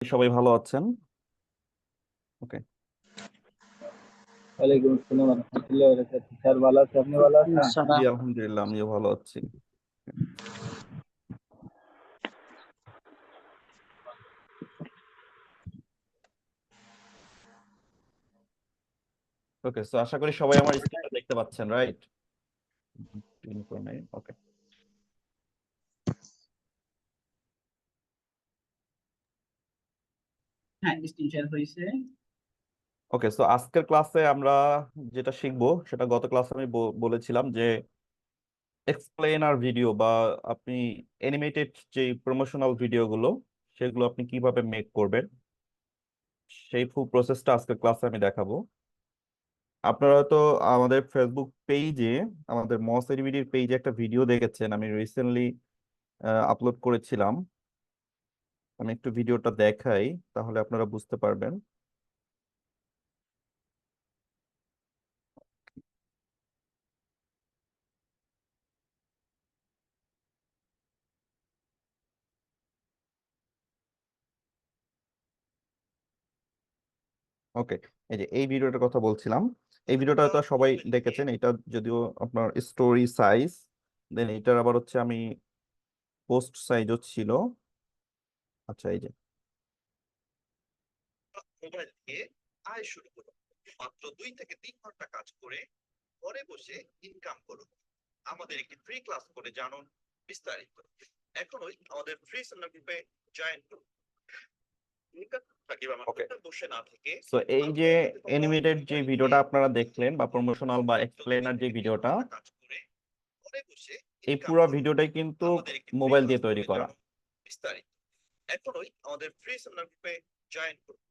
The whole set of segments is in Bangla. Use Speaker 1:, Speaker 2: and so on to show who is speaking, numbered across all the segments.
Speaker 1: সবাই ভালো আছেন? ওকে।
Speaker 2: ওয়ালাইকুম আসসালাম রহমতুল্লাহ বারাকাতুহু। স্যার ভালো আছে, আপনি ভালো আছেন?
Speaker 1: জি, আলহামদুলিল্লাহ, আমিও ভালো আছি। ওকে, সো আশা করি সবাই আমার স্ক্রিনটা দেখতে পাচ্ছেন, রাইট? ওকে।
Speaker 3: হ্যাঁ, স্ক্রিন শেয়ার হয়েছে।
Speaker 1: ওকে, সো আজকের ক্লাসে আমরা যেটা শিখবো সেটা গত ক্লাসে আমি বলেছিলাম যে এক্সপ্লেনার ভিডিও বা আপনি অ্যানিমেটেড যে প্রমোশনাল ভিডিওগুলো সেগুলো আপনি কিভাবে মেক করবেন সেই ফুল প্রসেসটা আজকের ক্লাসে আমি দেখাবো। আপনারা তো আমাদের ফেসবুক পেজে, আমাদের মস এডুবিডির পেজে একটা ভিডিও দেখেছেন, আমি রিসেন্টলি আপলোড করেছিলাম। আমি একটু ভিডিওটা দেখাই, তাহলে আপনারা বুঝতে পারবেন। ওকে, এই যে এই ভিডিওটার কথা বলছিলাম, এই ভিডিওটা তো সবাই দেখেছেন। এটা যদিও আপনার স্টোরি সাইজ, দেন এটার আবার হচ্ছে আমি পোস্ট সাইজও ছিল। আচ্ছা, এই যে মোবাইল দিয়ে আয় শুরু করুন। মাত্র 2 থেকে 3 ঘন্টা কাজ করে ঘরে বসে ইনকাম করুন। আমাদের একটি ফ্রি ক্লাস করে জানুন বিস্তারিত। এখনই আমাদের ফ্রি সেমিনার গ্রুপে জয়েন করুন। সো এই যে অ্যানিমেটেড যে ভিডিওটা আপনারা দেখলেন বা প্রমোশনাল বা এক্সপ্লেনার যে ভিডিওটা, এই পুরো ভিডিওটাই কিন্তু মোবাইল দিয়ে তৈরি করা। এখনই আমাদের ফ্রি সেমিনার গ্রুপে জয়েন করুন।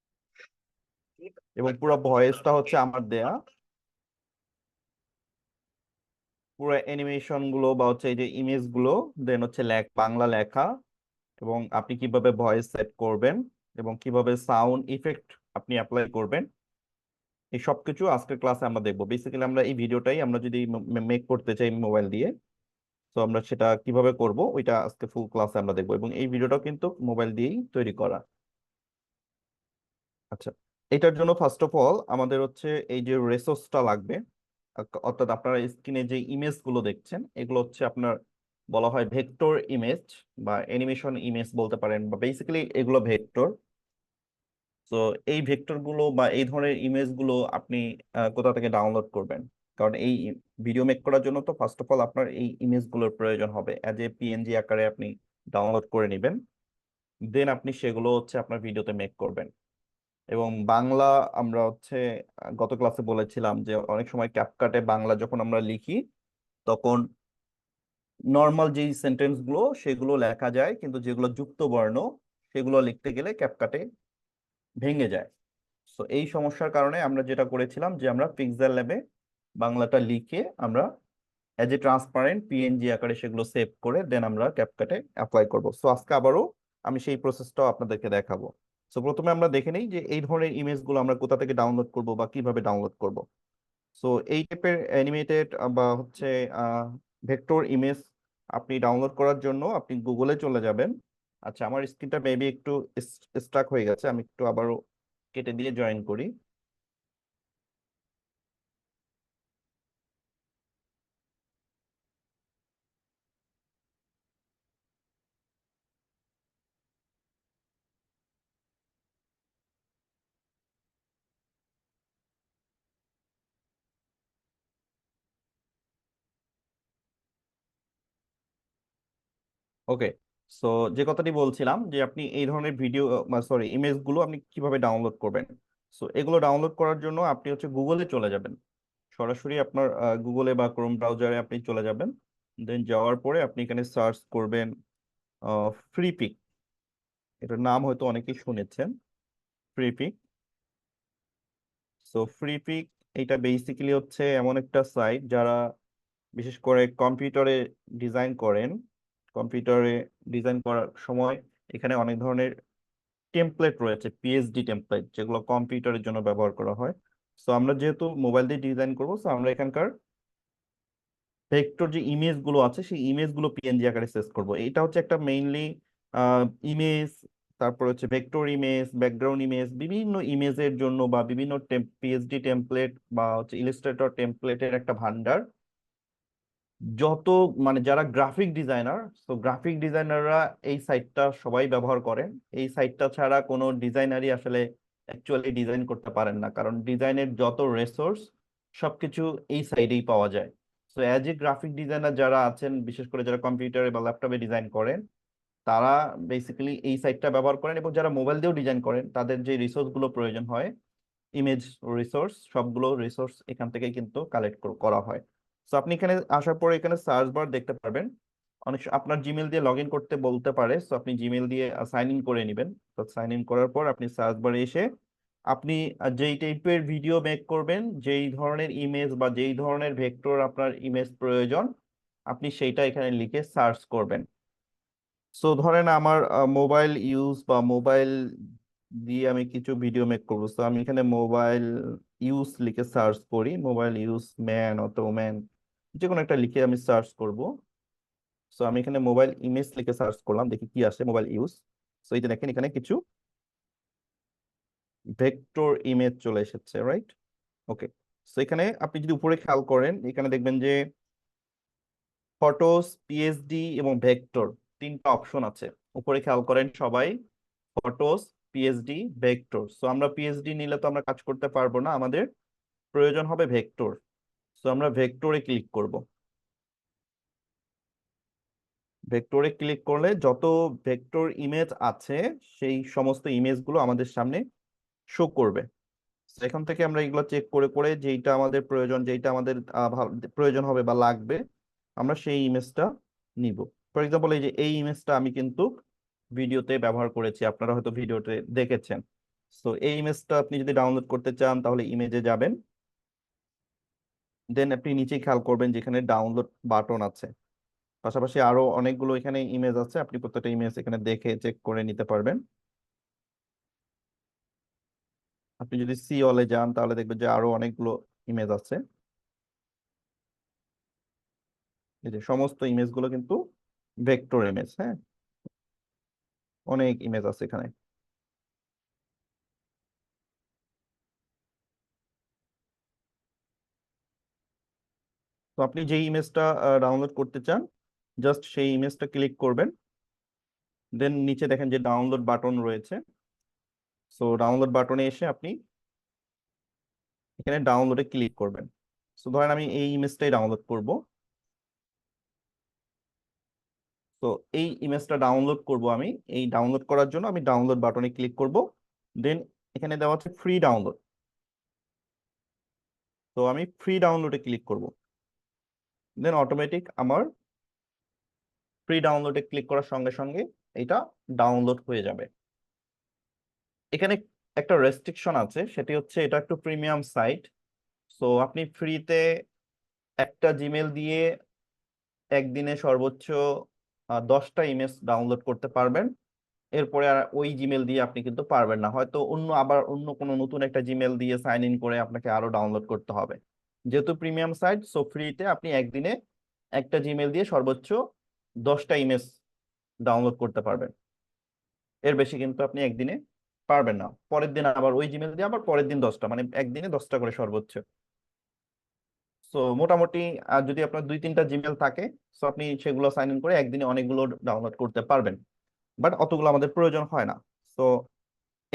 Speaker 1: এবং পুরো ভয়েসটা হচ্ছে আমার দেয়া। পুরো অ্যানিমেশন গুলো বা হচ্ছে এই যে ইমেজ গুলো, দেন হচ্ছে বাংলা লেখা, এবং আপনি কিভাবে ভয়েস সেট করবেন এবং কিভাবে সাউন্ড ইফেক্ট আপনি অ্যাপ্লাই করবেন, এই সবকিছু আজকের ক্লাসে আমরা দেখবো। বেসিক্যালি আমরা এই ভিডিওটাই আমরা যদি মেক করতে চাই মোবাইল দিয়ে, তো আমরা সেটা কিভাবে করব ওইটা আজকে ফুল ক্লাসে আমরা দেখবো, এবং এই ভিডিওটাও কিন্তু মোবাইল দিয়েই তৈরি করা। আচ্ছা, এটার জন্য ফার্স্ট অফ অল আমাদের হচ্ছে এই যে রেসোর্সটা লাগবে। অর্থাৎ আপনারা স্ক্রিনে যে ইমেজ গুলো দেখছেন এগুলো হচ্ছে আপনার বলা হয় ভেক্টর ইমেজ বা অ্যানিমেশন ইমেজ বলতে পারেন, বা বেসিক্যালি এগুলো ভেক্টর। তো এই ভেক্টর গুলো বা এই ধরনের ইমেজ গুলো আপনি কোথা থেকে ডাউনলোড করবেন? কারণ এই ভিডিও মেক করার জন্য তো ফার্স্ট অফ অল আপনার এই ইমেজ গুলোর প্রয়োজন হবে, অ্যাজ এ পিএনজি আকারে আপনি ডাউনলোড করে নেবেন। দেন আপনি সেগুলো হচ্ছে আপনার ভিডিওতে মেক করবেন। এবং বাংলা আমরা হচ্ছে গত ক্লাসে বলেছিলাম যে অনেক সময় ক্যাপকাটে বাংলা যখন আমরা লিখি তখন নর্মাল যেই সেন্টেন্স গুলো সেগুলো লেখা যায়, কিন্তু যেগুলো যুক্ত বর্ণ সেগুলো লিখতে গেলে ক্যাপকাটে ভেঙে যায়। তো এই সমস্যার কারণে আমরা যেটা করেছিলাম যে আমরা পিক্সেল ল্যাবে বাংলাটা লিখে আমরা এজ এ ট্রান্সপারেন্ট পিএনজি আকারে সেগুলো সেভ করে দেন আমরা ক্যাপকাটে অ্যাপ্লাই করব। সো আজকে আবারও আমি সেই প্রসেসটাও আপনাদেরকে দেখাবো। সো প্রথমে আমরা দেখে নিই যে এই ধরনের ইমেজগুলো আমরা কোথা থেকে ডাউনলোড করব বা কিভাবে ডাউনলোড করব। সো এই টাইপের অ্যানিমেটেড বা হচ্ছে ভেক্টর ইমেজ আপনি ডাউনলোড করার জন্য আপনি গুগলে চলে যাবেন। আচ্ছা, আমার স্ক্রিনটা মেবি একটু স্টাক হয়ে গেছে, আমি একটু আবারও কেটে দিয়ে জয়েন করি। ওকে, সো যে কথাটি বলছিলাম যে আপনি এই ধরনের ভিডিও, সরি, ইমেজগুলো আপনি কিভাবে ডাউনলোড করবেন। সো এগুলো ডাউনলোড করার জন্য আপনি হচ্ছে গুগলে চলে যাবেন। সরাসরি আপনার গুগলে বা ক্রোম ব্রাউজারে আপনি চলে যাবেন। দেন যাওয়ার পরে আপনি এখানে সার্চ করবেন ফ্রিপিক। এটার নাম হয়তো অনেকেই শুনেছেন, ফ্রিপিক। সো ফ্রিপিক এটা বেসিক্যালি হচ্ছে এমন একটা সাইট যারা বিশেষ করে কম্পিউটারে ডিজাইন করেন। কম্পিউটারে ডিজাইন করার সময় এখানে অনেক ধরনের টেমপ্লেট রয়েছে, পিএইচডি টেমপ্লেট, যেগুলো কম্পিউটারের জন্য ব্যবহার করা হয়। সো আমরা যেহেতু মোবাইল দিয়ে ডিজাইন করবো, সো আমরা এখানকার ভেক্টর যে ইমেজ গুলো আছে সেই ইমেজ গুলো পিএনজি আকারে সেভ করব। এটা হচ্ছে একটা মেইনলি ইমেজ তারপর হচ্ছে ভেক্টর ইমেজ, ব্যাকগ্রাউন্ড ইমেজ, বিভিন্ন ইমেজের জন্য বা বিভিন্ন পিএসডি টেমপ্লেট বা হচ্ছে ইলাস্ট্রেটর টেমপ্লেটের একটা ভান্ডার। যত মানে যারা গ্রাফিক ডিজাইনার, তো গ্রাফিক ডিজাইনাররা এই সাইটটা সবাই ব্যবহার করেন। এই সাইটটা ছাড়া কোনো ডিজাইনারই আসলে অ্যাকচুয়ালি ডিজাইন করতে পারেন না, কারণ ডিজাইনের যত রিসোর্স সবকিছু এই সাইডেই পাওয়া যায়। So as a graphic designer যারা আছেন, বিশেষ করে যারা কম্পিউটারে বা ল্যাপটপে ডিজাইন করেন, তারা বেসিক্যালি এই সাইটটা ব্যবহার করেন। এবং যারা মোবাইল দিয়েও ডিজাইন করেন, তাদের যে রিসোর্স গুলো প্রয়োজন হয়, ইমেজ রিসোর্স, সবগুলো রিসোর্স এখান থেকে কিন্তু কালেক্ট করা হয়। তো আপনি এখানে আসার পরে এখানে সার্চ বার দেখতে পারবেন। আপনার জিমেল দিয়ে লগ ইন করতে বলতে পারে, তো আপনি জিমেল দিয়ে সাইন ইন করে নেবেন। তো সাইন ইন করার পর আপনি সার্চ বারে এসে আপনি যেই টাইপের ভিডিও মেক করবেন, যেই ধরনের ইমেজ বা যেই ধরনের ভেক্টর আপনার ইমেজ প্রয়োজন, আপনি সেইটা এখানে লিখে সার্চ করবেন। সো ধরেন আমার মোবাইল ইউজ বা মোবাইল দিয়ে আমি কিছু ভিডিও মেক করবো। তো আমি এখানে মোবাইল ইউজ লিখে সার্চ করি, মোবাইল ইউজ ম্যান অথবা ওম্যান, যে কোনো একটা লিখে আমি সার্চ করব। সো আমি এখানে মোবাইল ইমেজ লিখে সার্চ করলাম, দেখি কি আসে মোবাইল ইউজ। সো এই যে দেখেন এখানে কিছু ভেক্টর ইমেজ চলে এসেছে, রাইট? ওকে। সো এখানে আপনি যদি উপরে খেয়াল করেন, এখানে দেখবেন যে ফটোস, পিএসডি এবং ভেক্টর, তিনটা অপশন আছে। উপরে খেয়াল করেন সবাই, ফটোস, পিএসডি, ভেক্টর। সো আমরা পিএসডি নিলে তো আমরা কাজ করতে পারবো না, আমাদের প্রয়োজন হবে ভেক্টর। সো আমরা ভেক্টরে ক্লিক করব। ভেক্টরে ক্লিক করলে যত ভেক্টর ইমেজ আছে, সেই সমস্ত ইমেজগুলো আমাদের সামনে শো করবে। So এখান থেকে আমরা এগুলো চেক করে করে যেইটা আমাদের প্রয়োজন, যেইটা আমাদের প্রয়োজন হবে বা লাগবে, আমরা সেই ইমেজটা নিব। ফর এক্সাম্পল, এই যে এই ইমেজটা আমি কিন্তু ভিডিওতে ব্যবহার করেছি, আপনারা হয়তো ভিডিওতে দেখেছেন। তো এই ইমেজটা আপনি যদি ডাউনলোড করতে চান, তাহলে ইমেজে যাবেন, দেন আপনি নিচে খেয়াল করবেন যেখানে ডাউনলোড বাটন আছে। পাশাপাশি আরো অনেকগুলো এখানে ইমেজ আছে, আপনি প্রত্যেকটা ইমেজ এখানে দেখে চেক করে নিতে পারবেন। আপনি যদি সি অলে যান, তাহলে দেখবেন যে আরো অনেকগুলো ইমেজ আছে। এই যে সমস্ত ইমেজ গুলো কিন্তু ভেক্টর ইমেজ। হ্যাঁ, অনেক ইমেজ আছে এখানে। তো আপনি যে ইমেজটা ডাউনলোড করতে চান, জাস্ট সেই ইমেজটা ক্লিক করবেন, দেন নিচে দেখেন যে ডাউনলোড বাটন রয়েছে। সো ডাউনলোড বাটনে এসে আপনি এখানে ডাউনলোডে ক্লিক করবেন। সো ধরেন আমি এই ইমেজটাই ডাউনলোড করব। তো এই ইমেজটা ডাউনলোড করব আমি। এই ডাউনলোড করার জন্য আমি ডাউনলোড বাটনে ক্লিক করব, দেন এখানে দেওয়া আছে ফ্রি ডাউনলোড। তো আমি ফ্রি ডাউনলোডে ক্লিক করব, দেন অটোমেটিক আমার ফ্রি ডাউনলোডে ক্লিক করার সঙ্গে সঙ্গে এটা ডাউনলোড হয়ে যাবে। এখানে একটা রেস্ট্রিকশন আছে, সেটি হচ্ছে এটা একটু প্রিমিয়াম সাইট। সো আপনি ফ্রিতে একটা জিমেল দিয়ে একদিনে সর্বোচ্চ 10টা ইমেজ ডাউনলোড করতে পারবেন। এরপরে আর ওই জিমেল দিয়ে আপনি কিন্তু পারবেন না, হয়তো অন্য কোনো নতুন একটা জিমেল দিয়ে সাইন ইন করে আপনাকে আরো ডাউনলোড করতে হবে। যেহেতু প্রিমিয়াম সাইট, সো ফ্রিতে আপনি একদিনে একটা জিমেল দিয়ে সর্বোচ্চ 10টা ইমেজ ডাউনলোড করতে পারবেন। এর বেশি কিন্তু আপনি একদিনে পারবেন না। পরের দিন আবার ওই জিমেল দিয়ে আবার পরের দিন 10টা, মানে একদিনে 10টা করে সর্বোচ্চ। সো মোটামুটি যদি আপনার 2-3টা জিমেল থাকে, সো আপনি সেগুলো সাইন ইন করে একদিনে অনেকগুলো ডাউনলোড করতে পারবেন। বাট অতগুলো আমাদের প্রয়োজন হয় না। সো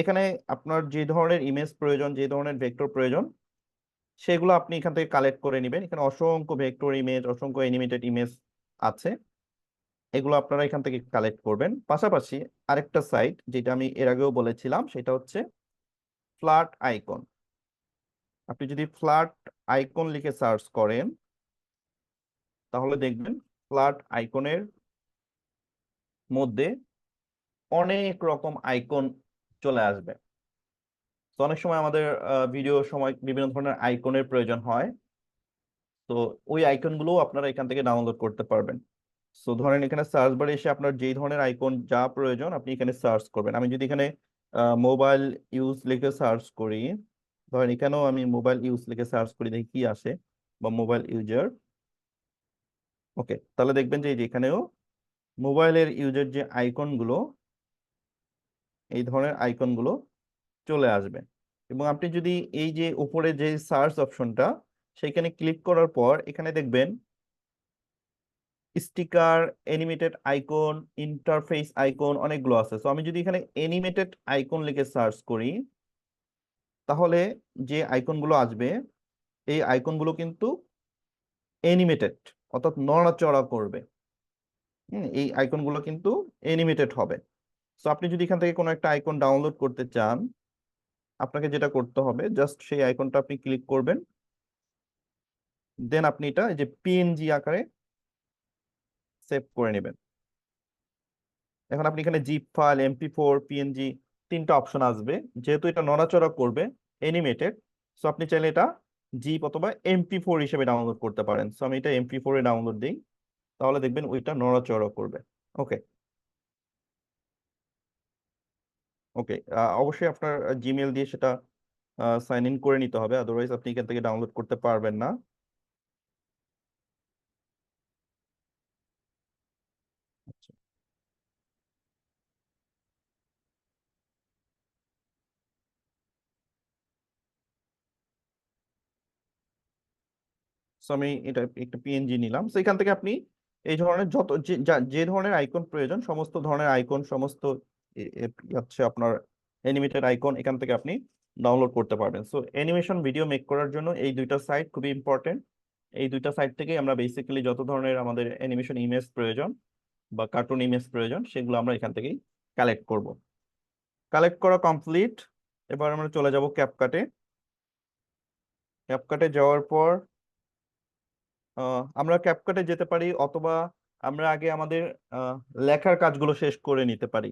Speaker 1: এখানে আপনার যে ধরনের ইমেজ প্রয়োজন, যে ধরনের ভেক্টর প্রয়োজন, সেগুলো আপনি এখান থেকে কালেক্ট করে নেবেন। এখানে অসংখ্য ভেক্টর ইমেজ, অসংখ্য অ্যানিমেটেড ইমেজ আছে, এগুলো আপনারা এখান থেকে কালেক্ট করবেন। পাশাপাশি আরেকটা সাইট যেটা আমি এর আগেও বলেছিলাম, সেটা হচ্ছে ফ্ল্যাট আইকন। আপনি যদি ফ্ল্যাট আইকন লিখে সার্চ করেন, তাহলে দেখবেন ফ্ল্যাট আইকনের মধ্যে অনেক রকম আইকন চলে আসবে। তো অনেক সময় আমাদের ভিডিওর সময় বিভিন্ন ধরনের আইকনের প্রয়োজন হয়। তো ওই আইকনগুলো আপনারা এখান থেকে ডাউনলোড করতে পারবেন। সো ধরেন এখানে সার্চ বারে এসে আপনার যেই ধরনের আইকন যা প্রয়োজন আপনি এখানে সার্চ করবেন। আমি যদি এখানে মোবাইল ইউজ লিখে সার্চ করি, ধরেন এখানেও আমি মোবাইল ইউজ লিখে সার্চ করি, দেখি কি আসে, বা মোবাইল ইউজার। ওকে, তাহলে দেখবেন যে এই যে এখানেও মোবাইলের ইউজার যে আইকনগুলো, এই ধরনের আইকনগুলো চলে আসবে। এবং আপনি যদি এই যে উপরে যে সার্চ অপশনটা সেখানে ক্লিক করার পর এখানে দেখবেন sticker, animated icon, interface icon অনেকগুলো আছে। তো আমি যদি এখানে অ্যানিমেটেড আইকন লিখে সার্চ করি তাহলে যে আইকনগুলো আসবে এই আইকনগুলো কিন্তু অ্যানিমেটেড, অর্থাৎ নড়াচড়া করবে। এই আইকনগুলো কিন্তু অ্যানিমেটেড হবে। তো আপনি যদি এখান থেকে কোনো একটা আইকন ডাউনলোড করতে চান আপনাকে যেটা করতে হবে জাস্ট সেই আইকনটা আপনি ক্লিক করবেন, দেন আপনি এটা এই যে পিএনজি আকারে সেভ করে নেবেন। এখন আপনি এখানে জিপ ফাইল, MP4, পিএনজি তিনটা অপশন আসবে। যেহেতু এটা নড়াচড়া করবে, অ্যানিমেটেড, সো আপনি চাইলে এটা জিপ অথবা MP4 হিসেবে ডাউনলোড করতে পারেন। সো আমি এটা MP4 এ ডাউনলোড দিই, তাহলে দেখবেন ওইটা নড়াচড়া করবে। ওকে, ওকে, অবশ্যই আপনার জিমেল দিয়ে সেটা সাইন ইন করে নিতে হবে, আদারওয়াইজ আপনি এখান থেকে ডাউনলোড করতে পারবেন না। আচ্ছা, সো আমি এটা একটা পিএনজি নিলাম। তো এখান থেকে আপনি এই ধরনের যত যে ধরনের আইকন প্রয়োজন সমস্ত ধরনের আইকন, সমস্ত হচ্ছে আপনার অ্যানিমেটেড আইকন এখান থেকে আপনি ডাউনলোড করতে পারবেন। সো অ্যানিমেশন ভিডিও মেক করার জন্য এই দুইটা সাইট খুবই ইম্পর্টেন্ট। এই দুইটা সাইট থেকেই আমরা বেসিক্যালি যত ধরনের আমাদের অ্যানিমেশন ইমেজ প্রয়োজন বা কার্টুন ইমেজ প্রয়োজন সেগুলো আমরা এখান থেকেই কালেক্ট করব। কালেক্ট করা কমপ্লিট। এবার আমরা চলে যাব ক্যাপকাটে। ক্যাপকাটে যাওয়ার পর আমরা ক্যাপকাটে যেতে পারি, অথবা আমরা আগে আমাদের আহ, লেখার কাজগুলো শেষ করে নিতে পারি।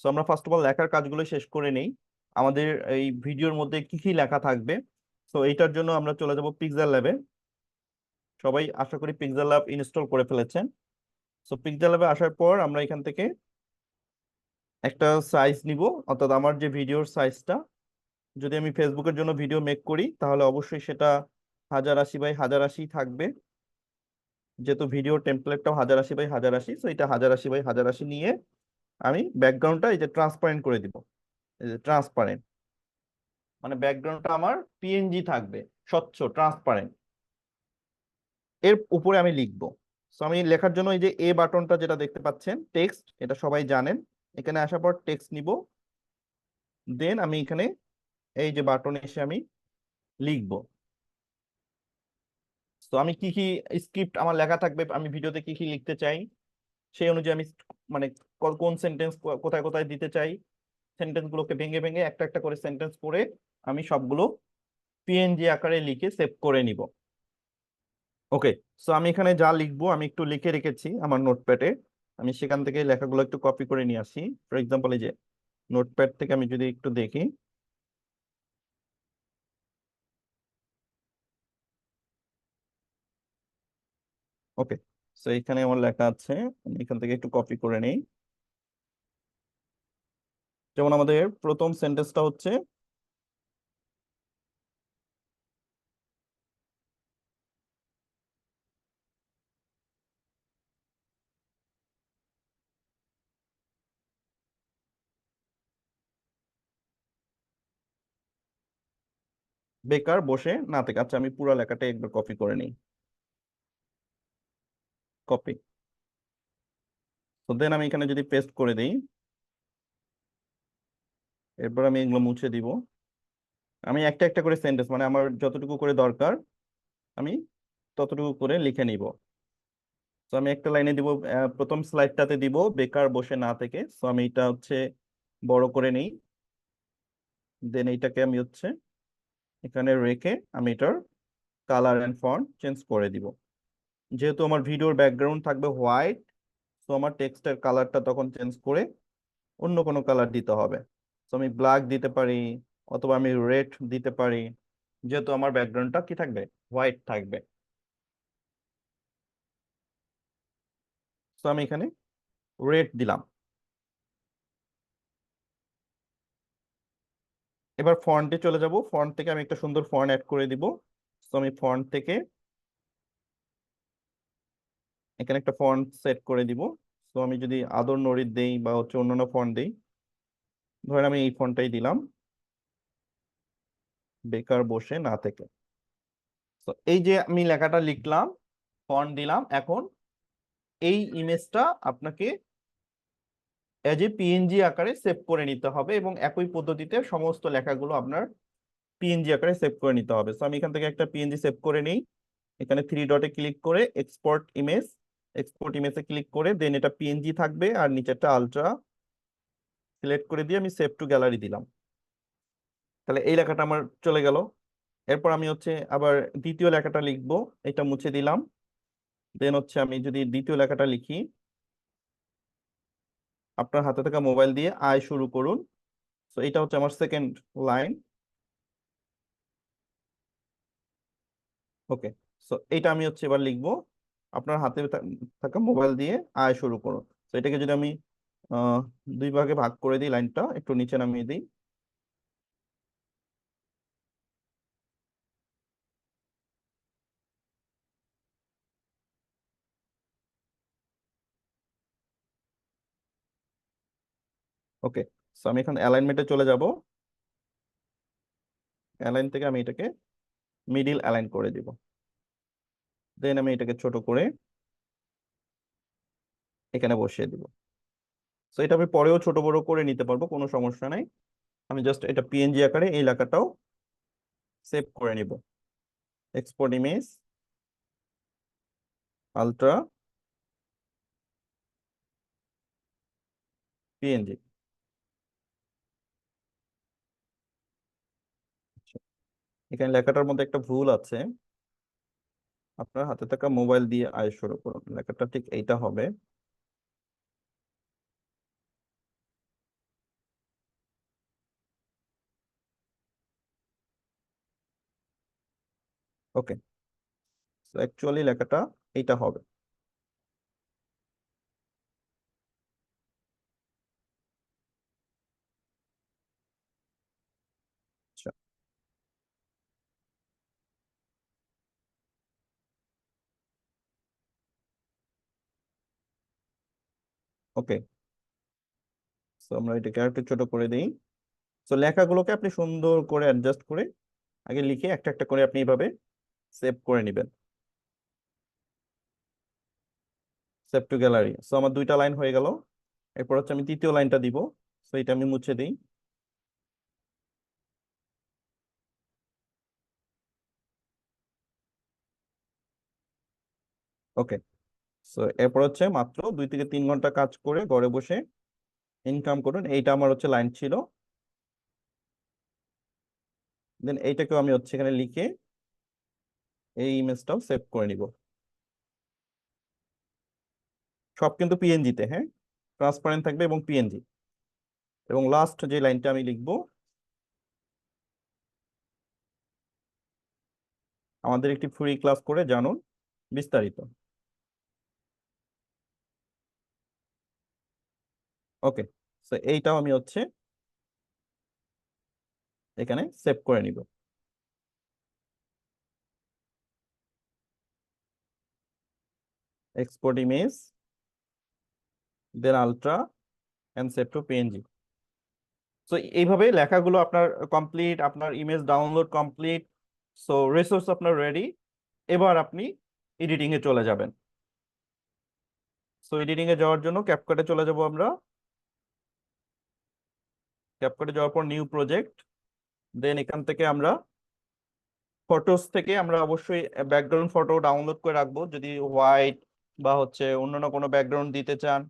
Speaker 1: সো আমরা ফার্স্ট অফ অল লেখার কাজগুলো শেষ করে নেই। আমাদের এই ভিডিওর মধ্যে কি কি লেখা থাকবে, সো এইটার জন্য আমরা চলে যাব পিক্সেল ল্যাবে। সবাই আশা করি পিক্সেল ল্যাব ইনস্টল করে ফেলেছেন। সো পিক্সেল ল্যাবে আসার পর আমরা এখান থেকে একটা সাইজ নিব, অর্থাৎ আমার যে ভিডিওর সাইজটা, যদি আমি ফেসবুকের জন্য ভিডিও মেক করি তাহলে অবশ্যই সেটা 1080 বাই 1080 থাকবে। যেহেতু ভিডিও টেমপ্লেটটাও 1080 বাই 1080, তো এটা 1080 বাই 1080 নিয়ে আমি ব্যাকগ্রাউন্ডটা এই যে ট্রান্সপারেন্ট করে দিব। এই যে ট্রান্সপারেন্ট মানে ব্যাকগ্রাউন্ডটা আমার পিএনজি থাকবে, স্বচ্ছ ট্রান্সপারেন্ট। এর উপরে আমি লিখবো। সো আমি লেখার জন্য এই যে এ বাটনটা যেটা দেখতে পাচ্ছেন টেক্সট, এটা সবাই জানেন। এখানে আসার পর টেক্সট নিব, দেন আমি এখানে এই যে বাটনে এসে আমি লিখবো। তো আমি কি কি স্ক্রিপ্ট আমার লেখা থাকবে, আমি ভিডিওতে কি কি লিখতে চাই সেই অনুযায়ী আমি মানে কোন সেন্টেন্স কোথায় কোথায় দিতে চাই, সেন্টেন্স গুলোকে ভেঙে ভেঙে একটা একটা করে সেন্টেন্স করে আমি সবগুলো পিএনজি আকারে লিখে সেভ করে নিব। ওকে, সো আমি এখানে যা লিখবো আমি একটু লিখে রেখেছি আমার নোটপ্যাডে। আমি সেখান থেকে লেখাগুলো একটু কপি করে নিয়ে আসি। ফর এক্সাম্পল এই যে নোটপ্যাড থেকে আমি যদি একটু দেখি, ওকে, সো এখানে আমার লেখা আছে, আমি এখান থেকে একটু কপি করে নেই। যেমন আমাদের প্রথম সেন্টেন্সটা হচ্ছে বেকার বসে না থেকে। আচ্ছা, আমি পুরো লেখাটা একবার কপি করে নিই, কপি। তো দেন আমি এখানে যদি পেস্ট করে দিই, এরপর আমি এগুলো মুছে দিব। আমি একটা একটা করে সেন্টেন্স মানে আমার যতটুকু করে দরকার আমি ততটুকু করে লিখে নিব। তো আমি একটা লাইনে দিব, প্রথম স্লাইডটাতে দিব বেকার বসে না থেকে। তো আমি এটা হচ্ছে বড় করে নিই, দেন এইটাকে আমি হচ্ছে এখানে রেখে আমি এটার কালার এন্ড ফন্ট চেঞ্জ করে দিব। যেহেতু আমার ভিডিওর ব্যাকগ্রাউন্ড থাকবে হোয়াইট, তো আমার টেক্সটের কালারটা তখন চেঞ্জ করে অন্য কোনো কালার দিতে হবে। তো আমি ব্ল্যাক দিতে পারি, অথবা আমি রেড দিতে পারি, যেহেতু আমার ব্যাকগ্রাউন্ডটা কি থাকবে, হোয়াইট থাকবে। তো আমি এখানে রেড দিলাম। এবার ফন্টে চলে যাব, ফন্ট থেকে আমি একটা সুন্দর ফন্ট অ্যাড করে দিব। তো আমি ফন্ট থেকে এখানে একটা ফন্ট সেট করে দিব। তো আমি যদি আদর নড়ির দেই বা হচ্ছে অন্যান্য ফন্ট দেই, ধরেন আমি এই ফন্টটাই দিলাম, বেকার বসে না থেকে। তো এই যে আমি লেখাটা লিখলাম, ফন্ট দিলাম, এখন এই ইমেজটা আপনাকে এজ এ পিএনজি আকারে সেভ করে নিতে হবে এবং একই পদ্ধতিতে সমস্ত লেখাগুলো আপনার পিএনজি আকারে সেভ করে নিতে হবে। তো আমি এখান থেকে একটা পিএনজি সেভ করে নিই। এখানে থ্রি ডটে ক্লিক করে এক্সপোর্ট ইমেজ, এক্সপোর্ট ইমেজে ক্লিক করে দেন এটা পিএনজি থাকবে আর নিচেরটা আলট্রা সিলেক্ট করে দিয়ে আমি সেভ টু গ্যালারি দিলাম। তাহলে এই লেখাটা আমার চলে গেল। এরপর আমি হচ্ছে আবার দ্বিতীয় লেখাটা লিখবো, এটা মুছে দিলাম। দেন হচ্ছে আমি যদি দ্বিতীয় লেখাটা লিখি, আপনার হাতে থাকা মোবাইল দিয়ে আয় শুরু করুন। তো এটা হচ্ছে আমার সেকেন্ড লাইন। ওকে, সো এটা আমি হচ্ছে এবার লিখবো, আপনার হাতে থাকা মোবাইল দিয়ে আয় শুরু করুন। তো এটাকে যদি আমি আহ দুই ভাগে ভাগ করে দিই, লাইনটা একটু নিচে নামিয়ে দিই। ওকে, সো আমি এখন অ্যালাইনমেন্টে চলে যাব। অ্যালাইন থেকে আমি এটাকে মিডিল অ্যালাইন করে দিব। দেন আমি এটাকে ছোট করে এখানে বসিয়ে দিব। সো এটা আমি পরেও ছোট বড় করে নিতে পারবো, কোনো সমস্যা নাই। আমি জাস্ট এটা পিএনজি আকারে এই এলাকাটাও সেভ করে নিব। Export image, ultra PNG. এখানে লেখাটার মধ্যে একটা ভুল আছে, আপনার হাতে থাকা মোবাইল দিয়ে আয় শুরু করুন, লেখাটা ঠিক এইটা হবে। ওকে, অ্যাকচুয়ালি লেখাটা এইটা হবে। আচ্ছা, ওকে, তো আমরা এটাকে আরেকটু ছোট করে দিই। তো লেখাগুলোকে আপনি সুন্দর করে অ্যাডজাস্ট করে আগে লিখে একটা একটা করে আপনি এইভাবে সেভ করে নেবেন। Save two gallery. সো আমার দুইটা লাইন হয়ে গেল। এরপর হচ্ছে আমি তৃতীয় লাইনটা দিব। সো এটা আমি মুছে দিই। ওকে, সো এরপর হচ্ছে মাত্র 2 থেকে 3 ঘন্টা কাজ করে ঘরে বসে ইনকাম করুন, এইটা আমার হচ্ছে লাইন ছিল। দেন এইটাকেও আমি হচ্ছে এখানে লিখে এই ইমেজটাও সেভ করে নিব। সব কিন্তু পিএনজিতে, হ্যাঁ, ট্রান্সপারেন্ট থাকবে এবং পিএনজি। এবং লাস্ট যে লাইনটা আমি লিখবো, আমাদের একটি ফ্রি ক্লাস করে জানুন বিস্তারিত। ওকে, তো এইটাও আমি হচ্ছে এখানে সেভ করে নিব। Export image, then ultra and save to PNG. So এইভাবে লেখাগুলো আপনার কমপ্লিট, আপনার image download complete. So resource আপনার রেডি। এবার আপনি এডিটিং এ চলে যাবেন। সো এডিটিং এ যাওয়ার জন্য ক্যাপকাটে চলে যাব আমরা। ক্যাপকাটে যাওয়ার পর নিউ প্রজেক্ট, দেন এখান থেকে আমরা ফটোস থেকে আমরা অবশ্যই ব্যাকগ্রাউন্ড ফটো ডাউনলোড করে রাখবো। যদি হোয়াইট বা হচ্ছে অন্যান্য কোনো ব্যাকগ্রাউন্ড দিতে চান,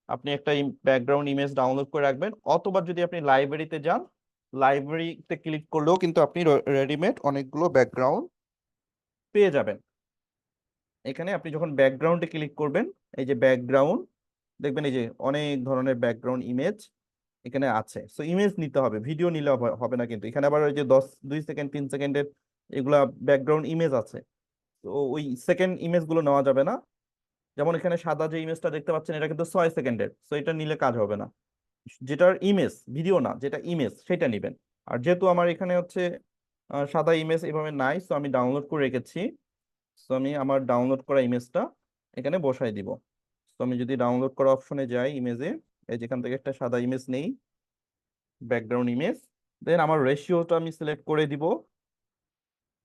Speaker 1: আপনি একটা ব্যাকগ্রাউন্ড ইমেজ ডাউনলোড করে রাখবেন। অথবা যদি আপনি লাইব্রেরিতে যান, লাইব্রেরিতে ক্লিক করলেও কিন্তু আপনি রেডিমেড অনেকগুলো ব্যাকগ্রাউন্ড পেয়ে যাবেন। এখানে আপনি যখন ব্যাকগ্রাউন্ডে ক্লিক করবেন, এই যে ব্যাকগ্রাউন্ড দেখবেন, এই যে অনেক ধরনের ব্যাকগ্রাউন্ড ইমেজ এখানে আছে। সো ইমেজ নিতে হবে, ভিডিও নিলে হবে না কিন্তু। এখানে আবার ওই যে 2 সেকেন্ড 3 সেকেন্ডের এগুলা ব্যাকগ্রাউন্ড ইমেজ আছে। তো ওই সেকেন্ড ইমেজ গুলো নেওয়া যাবে না। যেমন এখানে সাদা যে ইমেজটা দেখতে পাচ্ছেন, এটা কিন্তু 6 সেকেন্ডের, সো এটা নিলে কাজ হবে না। যেটার ইমেজ, ভিডিও না, যেটা ইমেজ সেটা নিবেন। আর যেহেতু আমার এখানে হচ্ছে সাদা ইমেজ এভাবে নাই, সো আমি ডাউনলোড করে রেখেছি। সো আমি আমার ডাউনলোড করা ইমেজটা এখানে বসাই দিব। তো আমি যদি ডাউনলোড করা অপশনে যাই ইমেজে, এই যেখান থেকে একটা সাদা ইমেজ নেই, ব্যাকগ্রাউন্ড ইমেজ। দেন আমার রেশিওটা আমি সিলেক্ট করে দিব।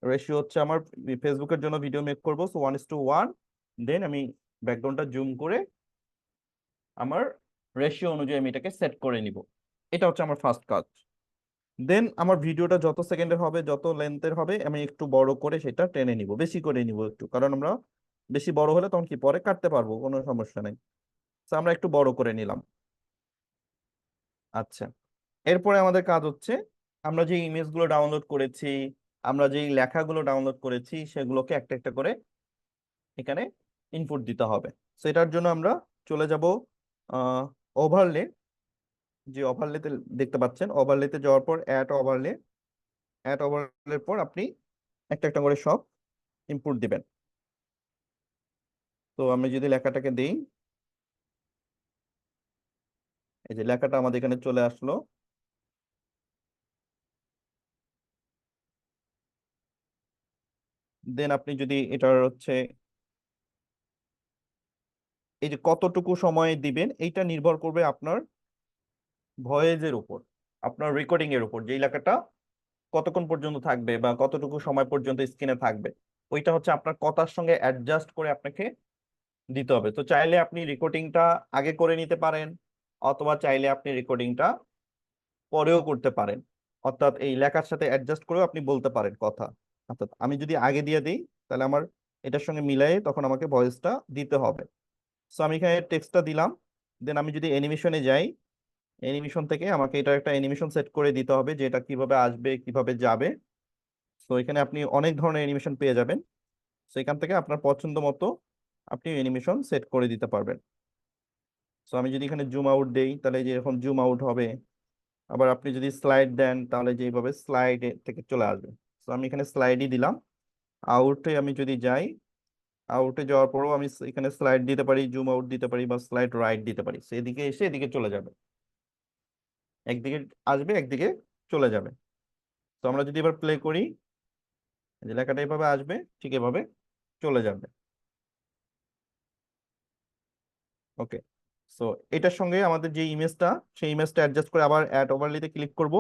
Speaker 1: রেশিও হচ্ছে আমার ফেসবুকের জন্য ভিডিও মেক করবো, সো 1:1। দেন আমি ব্যাকগ্রাউন্ডটা জুম করে আমার রেশিও অনুযায়ী আমি এটাকে সেট করে নিব। এটা হচ্ছে আমার ফার্স্ট কাজ। দেন আমার ভিডিওটা যত সেকেন্ডের হবে, যত লেন্থের হবে, আমি একটু বড় করে সেটা টেনে নিব, বেশি করে নিব একটু, কারণ আমরা বেশি বড় হলে তখন কি পরে কাটতে পারবো, কোনো সমস্যা নেই। তো আমরা একটু বড় করে নিলাম। আচ্ছা, এরপরে আমাদের কাজ হচ্ছে আমরা যে ইমেজগুলো ডাউনলোড করেছি, আমরা যে লেখাগুলো ডাউনলোড করেছি, সেগুলোকে একটা একটা করে এখানে ইনপুট দিতে হবে। তো এটার জন্য আমরা চলে যাব ওভারলে। যে ওভারলেতে দেখতে পাচ্ছেন, ওভারলেতে যাওয়ার পর ওভারলে, অ্যাড ওভারলের পর আপনি একটা একটা করে সব ইনপুট দিবেন। তো আমি যদি লেখাটাকে দিই, এই যে লেখাটা আমাদের এখানে চলে আসলো। দেন আপনি যদি এটার হচ্ছে এই যে কতটুকু সময় দিবেন, এইটা নির্ভর করবে আপনার ভয়েসের উপর, আপনার রেকর্ডিং এর উপর, যে লেখাটা কতক্ষণ পর্যন্ত থাকবে বা কতটুকু সময় পর্যন্ত স্ক্রিনে থাকবে, ওইটা হচ্ছে আপনার কথার সঙ্গে অ্যাডজাস্ট করে আপনাকে দিতে হবে। তো চাইলে আপনি রেকর্ডিংটা আগে করে নিতে পারেন, অথবা চাইলে আপনি রেকর্ডিংটা পরেও করতে পারেন, অর্থাৎ এই লেখার সাথে অ্যাডজাস্ট করেও আপনি বলতে পারেন কথা। অর্থাৎ আমি যদি আগে দিয়ে দিই, তাহলে আমার এটার সঙ্গে মিলাই তখন আমাকে ভয়েসটা দিতে হবে। সো আমি এখানে টেক্সটটা দিলাম। দেন আমি যদি অ্যানিমেশনে যাই, অ্যানিমেশন থেকে আমাকে এটা একটা অ্যানিমেশন সেট করে দিতে হবে, যে এটা কিভাবে আসবে কিভাবে যাবে। তো এখানে আপনি অনেক ধরনের অ্যানিমেশন পেয়ে যাবেন। তো এখান থেকে আপনার পছন্দ মতো আপনি অ্যানিমেশন সেট করে দিতে পারবেন। সো আমি যদি এখানে জুম আউট দেই, তাহলে যে এরকম জুম আউট হবে। আবার আপনি যদি স্লাইড দেন, তাহলে যেভাবে স্লাইড থেকে চলে আসবে। তো আমি এখানে স্লাইডই দিলাম। আউটে আমি যদি যাই, আউটে যাওয়ার পরেও আমি এখানে স্লাইড দিতে পারি, জুম আউট দিতে পারি, বা স্লাইড রাইট দিতে পারি। সো এদিকে এসে এদিকে চলে যাবে, একদিকে আসবে একদিকে চলে যাবে। তো আমরা যদি এবার প্লে করি, এই যে লেখাটা এভাবে আসবে, ঠিক এভাবে চলে যাবে। ওকে। সো এটার সঙ্গে আমাদের যে ইমেজটা, সেই ইমেজটা অ্যাডজাস্ট করে আবার অ্যাড ওভারলিতে ক্লিক করব।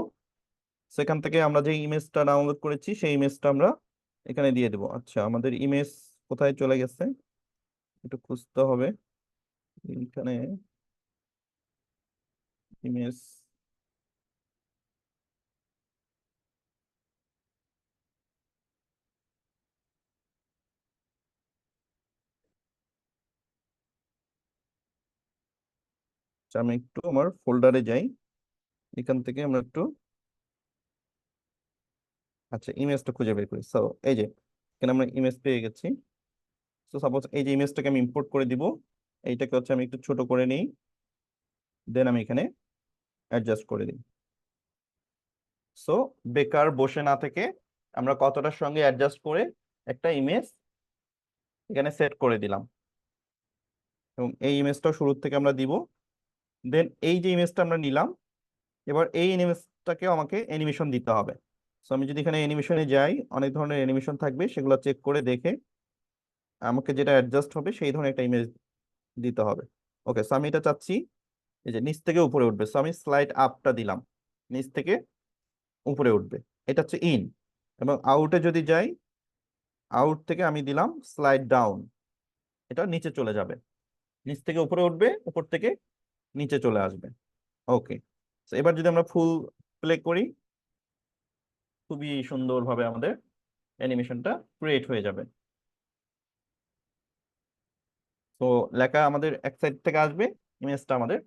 Speaker 1: সেখান থেকে আমরা যে ইমেজটা ডাউনলোড করেছি, সেই ইমেজটা আমরা এখানে দিয়ে দেবো। আচ্ছা, আমাদের ইমেজ কোথায় চলে গেছে একটু খুঁজতে হবে। এখানে ইমেজ, আমি একটু আমার ফোল্ডারে যাই, এখান থেকে আমরা একটু, আচ্ছা ইমেজটা খুঁজে বের করি। সো এই যে এখানে আমরা ইমেজ পেয়ে গেছি। তো সাপোজ এই যে ইমেজটাকে আমি ইম্পোর্ট করে দিব, এইটাকে হচ্ছে আমি একটু ছোট করে নিই। দেন আমি এখানে অ্যাডজাস্ট করে দিই। সো বেকার বসে না থেকে আমরা কতটার সঙ্গে অ্যাডজাস্ট করে একটা ইমেজ এখানে সেট করে দিলাম, এবং এই ইমেজটা শুরুর থেকে আমরা দিব। দেন এই যে ইমেজটা আমরা নিলাম, এবার এই ইমেজটাকেও আমাকে অ্যানিমেশন দিতে হবে। সো আমি যদি এখানে অ্যানিমেশনে যাই, অনেক ধরনের অ্যানিমেশন থাকবে, সেগুলো চেক করে দেখে আমাকে যেটা অ্যাডজাস্ট হবে সেই ধরনের একটা ইমেজ দিতে হবে। ওকে, সো আমি এটা চাচ্ছি এই যে নিচ থেকে উপরে উঠবে, সো আমি স্লাইড আপটা দিলাম, নিচ থেকে উপরে উঠবে। এটা হচ্ছে ইন। এবং আউটে যদি যাই, আউট থেকে আমি দিলাম স্লাইড ডাউন, এটা নিচে চলে যাবে, নিচ থেকে উপরে উঠবে, উপর থেকে নিচে চলে আসবে। ওকে, এবার যদি আমরা ফুল প্লে করি, খুবই সুন্দরভাবে আমাদের অ্যানিমেশনটা ক্রিয়েট হয়ে যাবে। তো লেখা আমাদের এক সাইড থেকে আসবে, ইমেজটা আমাদের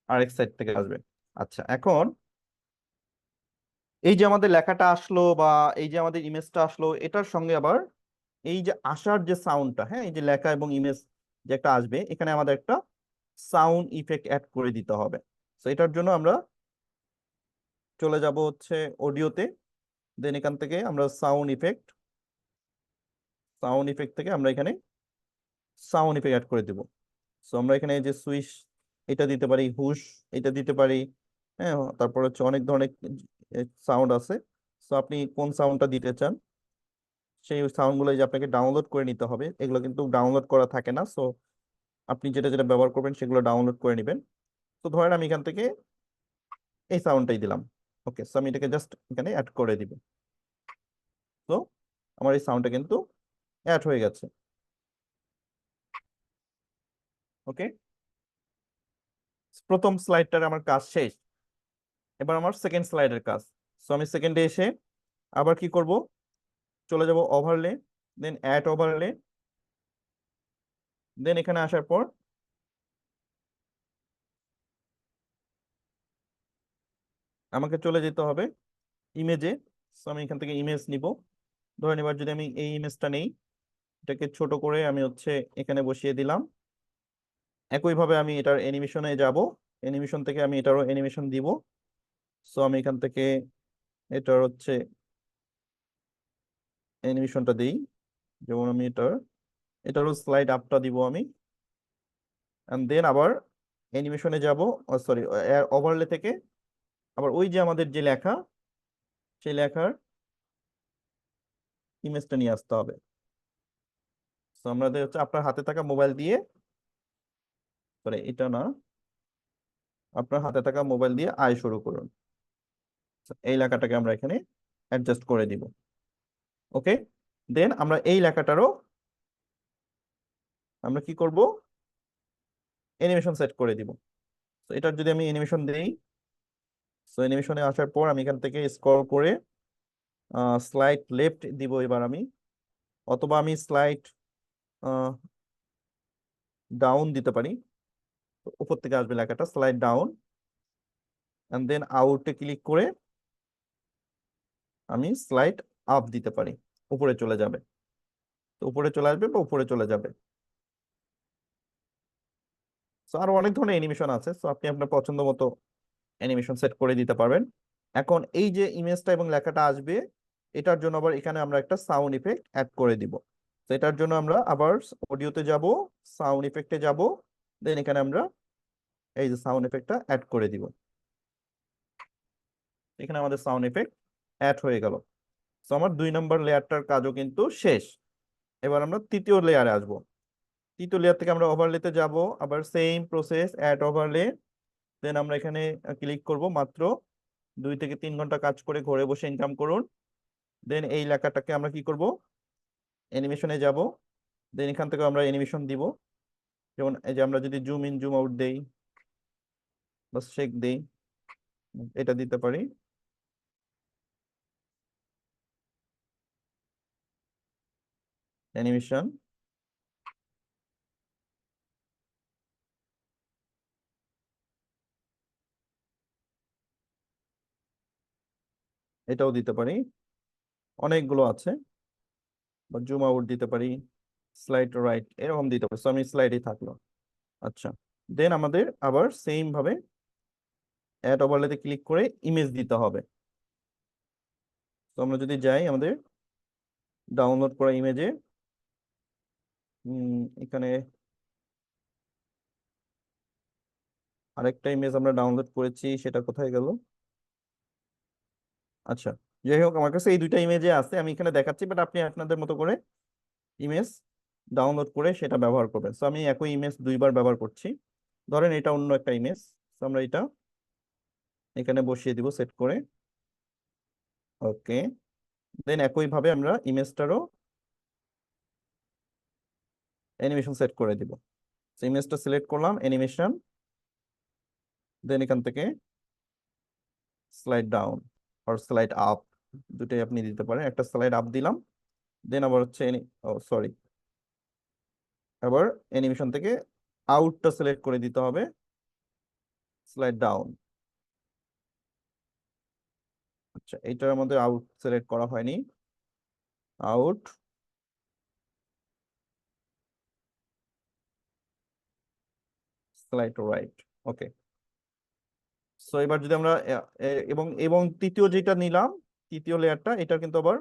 Speaker 1: আরেক সাইড থেকে আসবে। আচ্ছা, এখন এই যে আমাদের লেখাটা আসলো বা এই যে আমাদের ইমেজটা আসলো, এটার সঙ্গে আবার এই যে আসার যে সাউন্ডটা, হ্যাঁ, এই যে লেখা এবং ইমেজ যে একটা আসবে, এখানে আমাদের একটা সাউন্ড ইফেক্ট অ্যাড করে দিতে হবে। তো এটার জন্য আমরা চলে যাব হচ্ছে অডিওতে। দেন এখান থেকে আমরা সাউন্ড ইফেক্ট থেকে আমরা এখানে সাউন্ড ইফেক্ট অ্যাড করে দিব। সো আমরা এখানে যে সুইচ এটা দিতে পারি, হুশ এটা দিতে পারি, হ্যাঁ, তারপর হচ্ছে অনেক ধরনের সাউন্ড আছে। সো আপনি কোন সাউন্ডটা দিতে চান, সেই সাউন্ডগুলো যে আপনাকে ডাউনলোড করে নিতে হবে, এগুলো কিন্তু ডাউনলোড করা থাকে না। সো আপনি যেটা যেটা ব্যবহার করবেন সেগুলো ডাউনলোড করে নেবেন। তো ধরেন আমি এখান থেকে এই সাউন্ডটাই দিলাম। ওকে, সো আমি এটাকে জাস্ট এখানে অ্যাড করে দিব। তো আমার এই সাউন্ডটা কিন্তু অ্যাড হয়ে গেছে। ওকে, প্রথম স্লাইডটার আমার কাজ শেষ। এবার আমার সেকেন্ড স্লাইডের কাজ। সো আমি সেকেন্ডে এসে আবার কি করব, চলে যাব ওভারলে, দেন অ্যাড ওভারলে, দেন এখানে আসার পর আমাকে চলে যেতে হবে ইমেজে। সো আমি এখান থেকে ইমেজ নিব। ধরেন এবার যদি আমি এই ইমেজটা নেই, এটাকে ছোট করে আমি হচ্ছে এখানে বসিয়ে দিলাম। একইভাবে আমি এটার অ্যানিমেশনে যাব, অ্যানিমেশন থেকে আমি এটারও অ্যানিমেশন দিব। সো আমি এখান থেকে এটার হচ্ছে অ্যানিমেশনটা দিই, যেমন আমি এটারও স্লাইড আপটা দিব আমি। এন্ড দেন আবার অ্যানিমেশনে যাব, সরি ওভারলে থেকে আবার ওই যে আমাদের যে লেখা, সেই লেখার ইমেজটা নিয়ে আসতে হবে। তো আমাদের হচ্ছে আপনার হাতে থাকা মোবাইল দিয়ে, সরি এটা না, আপনার হাতে থাকা মোবাইল দিয়ে আয় শুরু করুন। So, এই লেখাটাকে আমরা এখানে অ্যাডজাস্ট করে দিব। ওকে, দেন আমরা এই লেখাটারও আমরা কি করব, অ্যানিমেশন সেট করে দিব। তো এটার যদি আমি অ্যানিমেশন দেই, সো অ্যানিমেশনে আসার পর আমি এখান থেকে স্ক্রল করে স্লাইড লেফট দিব এবার আমি, অথবা আমি স্লাইড ডাউন দিতে পারি। তো উপর থেকে আসবে লেখাটা স্লাইড ডাউন, এন্ড দেন আউটে ক্লিক করে আমি স্লাইড আপ দিতে পারি, উপরে চলে যাবে। তো উপরে চলে আসবে বা উপরে চলে যাবে। সো আরো অনেক ধরনের অ্যানিমেশন আছে, সো আপনি আপনার পছন্দ মতো অ্যানিমেশন সেট করে দিতে পারবেন। এখন এই যে ইমেজটা এবং লেখাটা আসবে, এটার জন্য আবার এখানে আমরা একটা সাউন্ড ইফেক্ট অ্যাড করে দিব। তো এটার জন্য আমরা আবার অডিওতে যাব, সাউন্ড ইফেক্টে যাব, দেন এখানে আমরা এই যে সাউন্ড ইফেক্টটা অ্যাড করে দিব। এখানে আমাদের সাউন্ড ইফেক্ট অ্যাড হয়ে গেল। তো আমার 2 নম্বর লেয়ারটার কাজও কিন্তু শেষ। এবার আমরা তৃতীয় লেয়ারে আসব। তৃতীয় লেয়ার থেকে আমরা ওভারলেতে যাব, আবার সেম প্রসেস, অ্যাড ওভারলে, দেন আমরা এখানে ক্লিক করব। মাত্র 2 থেকে 3 ঘন্টা কাজ করে ঘরে বসে ইনকাম করুন। দেন এই লেখাটাকে আমরা কি করব, অ্যানিমেশনে যাব, দেন এখান থেকে আমরা অ্যানিমেশন দিব। যেমন এই যে আমরা যদি জুম ইন জুম আউট দেই বা শেক দেই, এটা দিতে পারি। অ্যানিমেশন, এটাও দিতে পারি, অনেকগুলো আছে। বা জুম আউট দিতে পারি, স্লাইড রাইট, এরকম দিতে পারি। সো আমি স্লাইডে থাকলো। আচ্ছা, দেন আমাদের আবার সেম ভাবে অ্যাড ওভারলেতে ক্লিক করে ইমেজ দিতে হবে। তো আমরা যদি যাই আমাদের ডাউনলোড করা ইমেজে, এখানে আরেকটা ইমেজ আমরা ডাউনলোড করেছি, সেটা কোথায় গেল? আচ্ছা, যাই হোক আমার কাছে এই 2টা ইমেজে আছে, আমি এখানে দেখাচ্ছি, বাট আপনি আপনাদের মতো করে ইমেজ ডাউনলোড করে সেটা ব্যবহার করবেন। তো আমি একই ইমেজ 2বার ব্যবহার করছি। ধরেন এটা অন্য একটা ইমেজ, তো আমরা এটা এখানে বসিয়ে দিব সেট করে। ওকে, দেন একইভাবে আমরা ইমেজটারও অ্যানিমেশন সেট করে দিব। ইমেজটা সিলেক্ট করলাম, অ্যানিমেশন, দেন এখান থেকে স্লাইড ডাউন আর স্লাইড আপ, দুটোই আপনি দিতে পারেন। একটা স্লাইড আপ দিলাম, দেন আবার হচ্ছে সরি, আবার অ্যানিমেশন থেকে আউটটা সিলেক্ট করে দিতে হবে, স্লাইড ডাউন। আচ্ছা, এইটার মধ্যে আউট সিলেক্ট করা হয়নি, আউট, স্লাইড রাইট। ওকে, সো এবার যদি আমরা এবং এবং তৃতীয় যেটা নিলাম, তৃতীয় লেয়ারটা, এটা কিন্তু আবার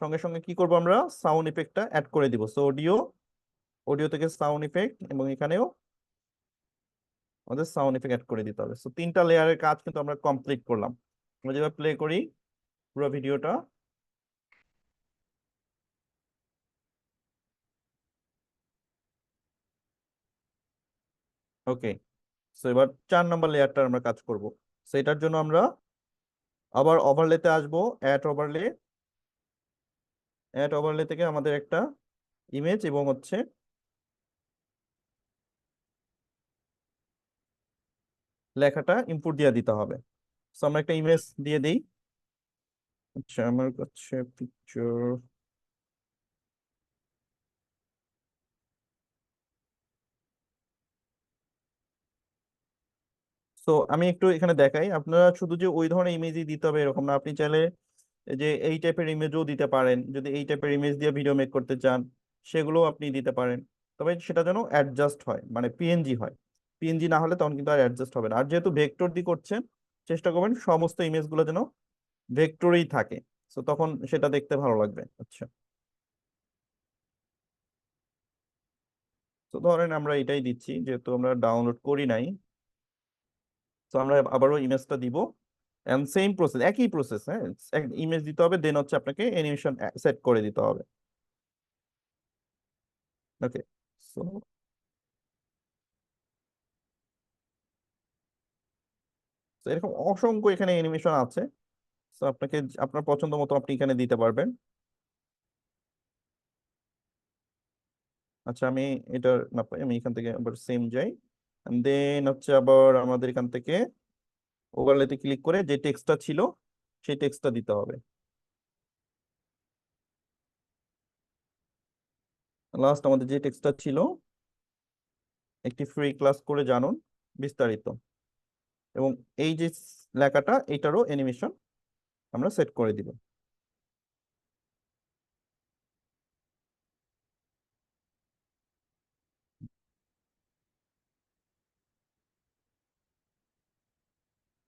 Speaker 1: সঙ্গে সঙ্গে কি করব, আমরা সাউন্ড ইফেক্টটা অ্যাড করে দিব। সো অডিও থেকে সাউন্ড ইফেক্ট, এবং এখানেও আমাদের সাউন্ড ইফেক্ট অ্যাড করে দিতে হবে। সো 3টা লেয়ারের কাজ কিন্তু আমরা কমপ্লিট করলাম। আমরা যেভাবে প্লে করি পুরো ভিডিওটা। ওকে, সো এবার 4 নম্বর লেয়ারটা আমরা কাজ করব। সেটার জন্য আমরা আবার ওভারলেতে আসবো, অ্যাড ওভারলে থেকে আমাদের একটা ইমেজ এবং হচ্ছে লেখাটা ইনপুট দিয়ে দিতে হবে। তো আমরা একটা ইমেজ দিয়ে দিই। আচ্ছা, আমার কাছে পিকচার, তো আমি একটু এখানে দেখাই। আপনারা শুধু যে ওই ধরনের ইমেজই দিতে হবে এরকম না, আপনি চাইলে এই যে এই টাইপের ইমেজও দিতে পারেন। যদি এই টাইপের ইমেজ দিয়ে ভিডিও মেক করতে চান সেগুলো আপনি দিতে পারেন, তবে সেটা যেন অ্যাডজাস্ট হয়, মানে পিএনজি হয়। পিএনজি না হলে তখন কিন্তু আর অ্যাডজাস্ট হবে না। আর যেহেতু ভেক্টর দিয়ে করছেন, চেষ্টা করবেন সমস্ত ইমেজগুলো যেন ভেক্টরেই থাকে, তো তখন সেটা দেখতে ভালো লাগবে। আচ্ছা, তো ধরেন আমরা এটাই দিচ্ছি যেহেতু আমরা ডাউনলোড করি নাই। তো আমরা আবারও ইমেজটা দিব, এন্ড সেম প্রসেস, একই প্রসেস। হ্যাঁ, ইমেজ দিতে হবে, দেন হচ্ছে আপনাকে অ্যানিমেশন সেট করে দিতে হবে। ওকে, সো এরকম অসংখ্য এখানে অ্যানিমেশন আছে। তো আপনাকে আপনার পছন্দ মতো আপনি এখানে দিতে পারবেন। আচ্ছা, আমি এটা না পাই, আমি এখান থেকে আবার সেম যাই, দেন হচ্ছে আবার আমাদের এখান থেকে ওভারলেতে ক্লিক করে যে টেক্সটটা ছিল সেই টেক্সটটা দিতে হবে। লাস্ট আমাদের যে টেক্সটটা ছিল, একটি ফ্রি ক্লাস করে জানুন বিস্তারিত, এবং এই যে লেখাটা এটারও অ্যানিমেশন আমরা সেট করে দিব।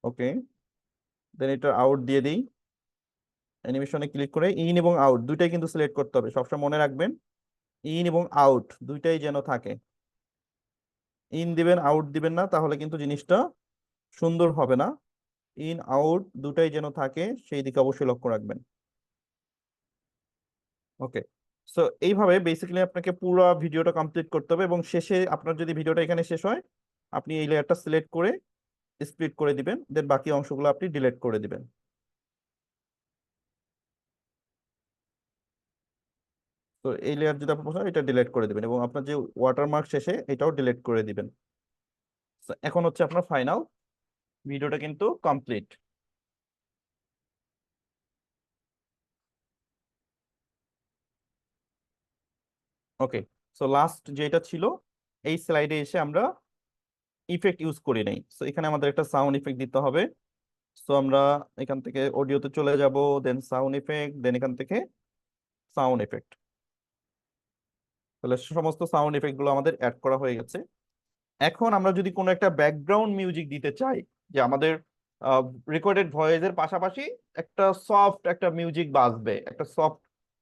Speaker 1: ওকে, দেন এটা আউট দিয়ে দিই। অ্যানিমেশনে ক্লিক করে ইন এবং আউট দুইটাই কিন্তু সিলেক্ট করতে হবে, সবসময় মনে রাখবেন ইন এবং আউট দুইটাই যেন থাকে। ইন দিবেন আউট দিবেন না, তাহলে কিন্তু জিনিসটা সুন্দর হবে না। ইন আউট দুটাই যেন থাকে সেই দিকে অবশ্যই লক্ষ্য রাখবেন। ওকে, সো এইভাবে বেসিক্যালি আপনাকে পুরো ভিডিওটা কমপ্লিট করতে হবে, এবং শেষে আপনার যদি ভিডিওটা এখানে শেষ হয়, আপনি এই লেয়ারটা সিলেক্ট করে স্প্লিট করে দিবেন, দেন বাকি অংশগুলো আপনি ডিলিট করে দিবেন। তো এই লেয়ার যদি আপনার পছন্দ হয়, এটা ডিলিট করে দিবেন, এবং আপনার যে ওয়াটারমার্ক শেষে এটাও ডিলিট করে দিবেন। তো এখন হচ্ছে আপনার ফাইনাল ভিডিওটা কিন্তু কমপ্লিট। ওকে, সো লাস্ট যেটা ছিল, এই স্লাইডে এসে আমরা ইফেক্ট ইউজ করি নাই, সো এখানে আমাদের একটা সাউন্ড ইফেক্ট দিতে হবে। সো আমরা এখান থেকে অডিওতে চলে যাব, দেন সাউন্ড ইফেক্ট, দেন এখান থেকে সাউন্ড ইফেক্ট। তাহলে সমস্ত সাউন্ড ইফেক্ট গুলো আমাদের অ্যাড করা হয়ে গেছে। এখন আমরা যদি কোনো একটা ব্যাকগ্রাউন্ড মিউজিক দিতে চাই, যে আমাদের রেকর্ডেড ভয়েসের পাশাপাশি একটা সফট একটা মিউজিক বাজবে, একটা সফট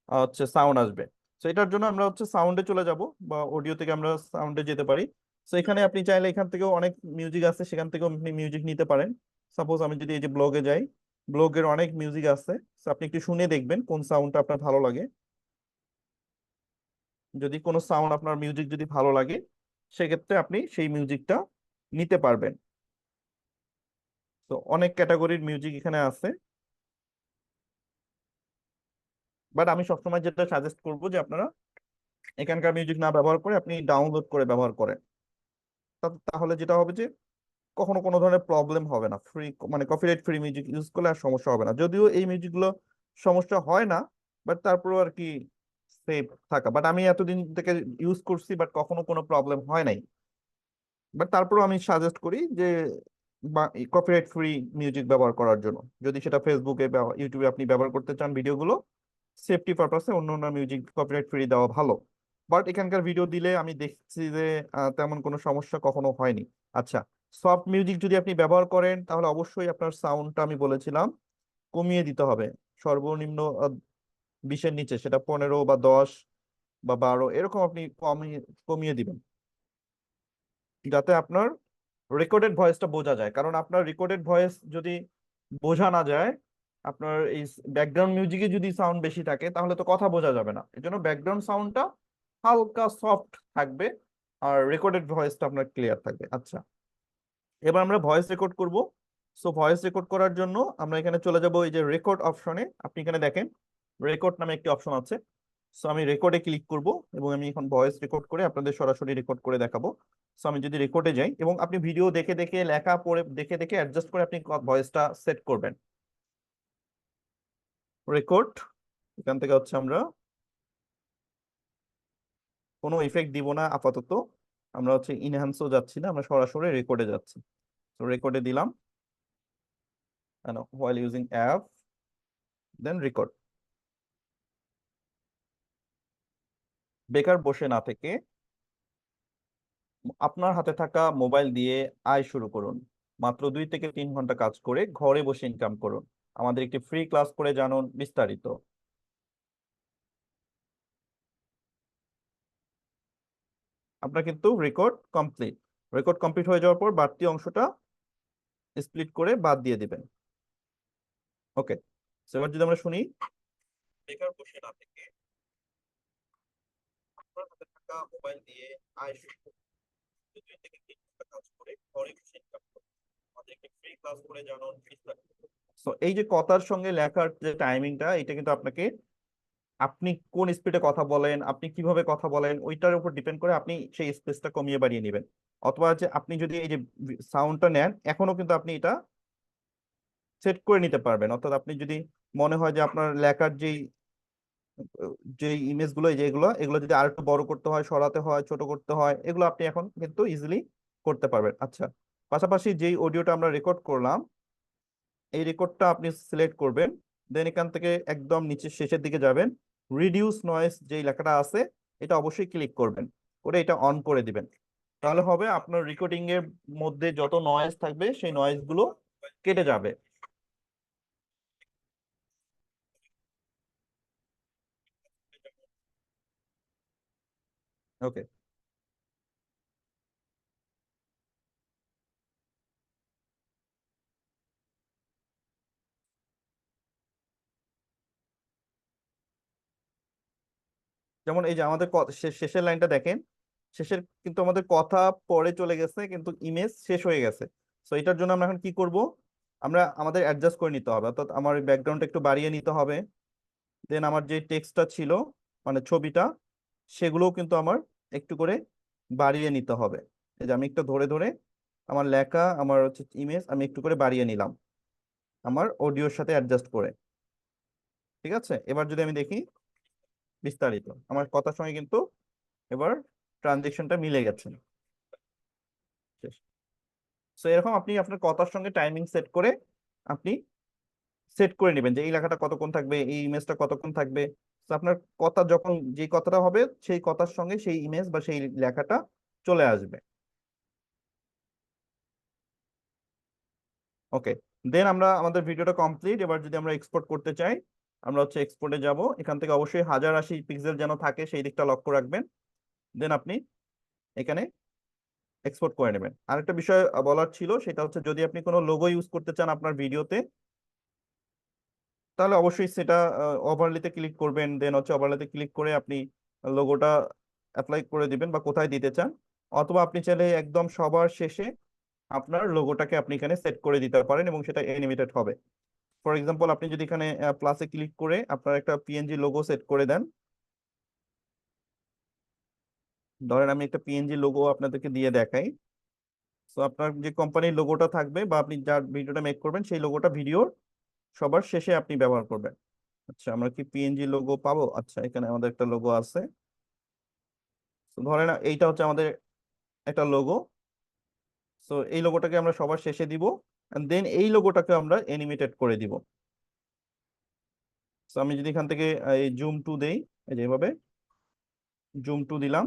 Speaker 1: হচ্ছে সাউন্ড আসবে। তো এটার জন্য আমরা হচ্ছে সাউন্ডে চলে যাব, বা অডিও থেকে আমরা সাউন্ডে যেতে পারি। তো এখানে আপনি চাইলে এখান থেকেও অনেক মিউজিক আছে, সেখান থেকেও আপনি মিউজিক নিতে পারেন। সাপোজ আমি যদি এই যে ব্লগে যাই, ব্লগের অনেক মিউজিক আছে, তো আপনি একটু শুনে দেখবেন কোন সাউন্ডটা আপনার ভালো লাগে। যদি কোনো সাউন্ড আপনার মিউজিক যদি ভালো লাগে, সেক্ষেত্রে আপনি সেই মিউজিকটা নিতে পারবেন। তো অনেক ক্যাটাগরির মিউজিক এখানে আছে, বাট আমি সবসময় যেটা সাজেস্ট করবো যে আপনারা এখানকার মিউজিক না ব্যবহার করে আপনি ডাউনলোড করে ব্যবহার করেন। তাহলে যেটা হবে যে কখনো কোনো ধরনের প্রবলেম হবে না, ফ্রি মানে কপিরাইট ফ্রি মিউজিক ইউজ করলে আর সমস্যা হবে না। যদিও এই মিউজিকগুলো সমস্যা হয় না, বাট তারপরেও আর কি সেফ থাকা। বাট আমি এতদিন থেকে ইউজ করছি, বাট কখনো কোনো প্রবলেম হয় নাই। বাট তারপরেও আমি সাজেস্ট করি যে কপিরাইট ফ্রি মিউজিক ব্যবহার করার জন্য, যদি সেটা ফেসবুকে বা ইউটিউবে আপনি ব্যবহার করতে চান ভিডিওগুলো, সেফটি পারপাসে অন্য অন্য মিউজিক কপিরাইট ফ্রি দেওয়া ভালো। বাট এখানকার ভিডিও দিলে আমি দেখছি যে তেমন কোনো সমস্যা কখনো হয়নি। আচ্ছা, সফট মিউজিক যদি আপনি ব্যবহার করেন, তাহলে অবশ্যই আপনার সাউন্ডটা আমি বলেছিলাম কমিয়ে দিতে হবে। সর্বনিম্ন 20-এর নিচে, সেটা 15 বা 10 বা 12 এরকম আপনি কমিয়ে কমিয়ে দিবেন, যাতে আপনার রেকর্ডেড ভয়েসটা বোঝা যায়। কারণ আপনার রেকর্ডেড ভয়েস যদি বোঝা না যায়, আপনার এই ব্যাকগ্রাউন্ড মিউজিকে যদি সাউন্ড বেশি থাকে, তাহলে তো কথা বোঝা যাবে না। এই জন্য ব্যাকগ্রাউন্ড সাউন্ডটা হালকা সফট থাকবে, আর রেকর্ডেড ভয়েসটা আপনার ক্লিয়ার থাকবে। আচ্ছা, এবার আমরা ভয়েস রেকর্ড করব। সো ভয়েস রেকর্ড করার জন্য আমরা এখানে চলে যাব এই যে রেকর্ড অপশনে। আপনি এখানে দেখেন রেকর্ড নামে একটি অপশন আছে। সো আমি রেকর্ডে ক্লিক করব এবং আমি এখন ভয়েস রেকর্ড করে আপনাদের সরাসরি রেকর্ড করে দেখাবো। সো আমি যদি রেকর্ডে যাই এবং আপনি ভিডিও দেখে দেখে লেখা পড়ে দেখে দেখে অ্যাডজাস্ট করে আপনি ভয়েসটা সেট করবেন। রেকর্ড, এখান থেকে হচ্ছে আমরা কোনো ইফেক্ট দিব না আপাতত, আমরা হচ্ছে ইনহ্যান্সও যাচ্ছি না, আমরা সরাসরি রেকর্ডে যাচ্ছি। তো রেকর্ডে দিলাম while using app, then record। বেকার বসে না থেকে আপনার হাতে থাকা মোবাইল দিয়ে আয় শুরু করুন। মাত্র 2 থেকে 3 ঘন্টা কাজ করে ঘরে বসে ইনকাম করুন। আমাদের একটি ফ্রি ক্লাস করে জানুন বিস্তারিত। আপনার কিন্তু রেকর্ড কমপ্লিট হয়ে যাওয়ার পর বাড়তি অংশটা স্প্লিট করে বাদ দিয়ে দিবেন। ওকে, এবার যদি আমরা শুনি, বেকার বসে না থেকে আপনার হাতে থাকা মোবাইল দিয়ে আয় শুরু করুন। 2 থেকে 3 ঘন্টা কাজ করে ঘরে বসে ইনকাম করুন। আমাদের একটি ফ্রি ক্লাস করে জানুন বিস্তারিত। সো এই যে কথার সঙ্গে লেখার যে টাইমিংটা, এটা কিন্তু আপনাকে, আপনি কোন স্পিডে কথা বলেন, আপনি কিভাবে কথা বলেন, ওইটার উপর ডিপেন্ড করে আপনি সেই স্পেসটা কমিয়ে বাড়িয়ে নেবেন। অথবা যে আপনি যদি এই যে সাউন্ডটা নেন, এখনো কিন্তু আপনি এটা সেট করে নিতে পারবেন। অর্থাৎ আপনি যদি মনে হয় যে আপনার লেখার যে ইমেজগুলো, যেগুলো এগুলো যদি আরেকটু বড় করতে হয়, সরাতে হয়, ছোট করতে হয়, এগুলো আপনি এখন কিন্তু ইজিলি করতে পারবেন। আচ্ছা, পাশাপাশি যেই অডিওটা আমরা রেকর্ড করলাম, এই রেকর্ডটা আপনি সিলেক্ট করবেন। দেন এখান থেকে একদম নিচে শেষের দিকে যাবেন, রিডিউস নয়েজ যেই লেখাটা আছে, এটা অবশ্যই ক্লিক করবেন, করে এটা অন করে দিবেন। তাহলে হবে আপনার রেকর্ডিং এর মধ্যে যত নয়েজ থাকবে সেই নয়েজ গুলো কেটে যাবে। ওকে, যেমন এই যে আমাদের শেষের লাইনটা দেখেন, শেষের কিন্তু আমাদের কথা পরে চলে গেছে কিন্তু ইমেজ শেষ হয়ে গেছে। সো এটার জন্য আমরা এখন কি করব, আমরা আমাদের অ্যাডজাস্ট করে নিতে হবে। অর্থাৎ আমার ব্যাকগ্রাউন্ডটা একটু বাড়িয়ে নিতে হবে। দেন আমার যে টেক্সটটা ছিল, মানে ছবিটা, সেগুলোও কিন্তু আমার একটু করে বাড়িয়ে নিতে হবে। এই যে আমি একটু ধরে ধরে আমার লেখা, আমার হচ্ছে ইমেজ, আমি একটু করে বাড়িয়ে নিলাম আমার অডিওর সাথে অ্যাডজাস্ট করে। ঠিক আছে, এবার যদি আমি দেখি বিস্তারিত, আমার কথার সঙ্গে কিন্তু এবার ট্রানজেকশনটা মিলে গেছে। সো এরকম আপনি আপনার কথার সঙ্গে টাইমিং সেট করে আপনি সেট করে নেবেন যে এই লেখাটা কতক্ষণ থাকবে, এই ইমেজটা কতক্ষণ থাকবে। তো আপনার কথা যখন যে কথাটা হবে, সেই কথার সঙ্গে সেই ইমেজ বা সেই লেখাটা চলে আসবে। ওকে, দেন আমরা আমাদের ভিডিওটা কমপ্লিট। এবার যদি আমরা এক্সপোর্ট করতে চাই, আমরা হচ্ছে এক্সপোর্টে যাব। এখান থেকে অবশ্যই 1080 পিক্সেল যেন থাকে সেই দিকটা লক্ষ্য রাখবেন। দেন আপনি এখানে এক্সপোর্ট করে নেবেন। আরেকটা বিষয় বলার ছিল, সেটা হচ্ছে যদি আপনি কোনো লোগো ইউজ করতে চান আপনার ভিডিওতে, তাহলে অবশ্যই সেটা ওভারলেতে ক্লিক করবেন। দেন হচ্ছে ওভারলেতে ক্লিক করে আপনি লোগোটা অ্যাপ্লাই করে দিবেন বা কোথায় দিতে চান। অথবা আপনি চাইলে একদম সবার শেষে আপনার লোগোটাকে আপনি এখানে সেট করে দিতে পারেন এবং সেটা অ্যানিমেটেড হবে। ফর এক্সাম্পল, আপনি যদি এখানে প্লাসে ক্লিক করে আপনার একটা পিএনজি লোগো সেট করে দেন, ধরেন আমি একটা পিএনজি লোগো আপনাদেরকে দিয়ে দেখাই। তো আপনার যে কোম্পানির লোগোটা থাকবে বা আপনি যার ভিডিওটা মেক করবেন, সেই লোগোটা ভিডিওর সবার শেষে আপনি ব্যবহার করবেন। আচ্ছা, আমরা কি পিএনজি লোগো পাবো? আচ্ছা, এখানে আমাদের একটা লোগো আছে। তো ধরেন এইটা হচ্ছে আমাদের একটা লোগো। সো এই লোগোটাকে আমরা সবার শেষে দিব, দেন এই লোগোটাকে আমরা অ্যানিমেটেড করে দিব। তো আমি যদি এখান থেকে এই জুম টু দেই, এই যে এভাবে জুম টু দিলাম,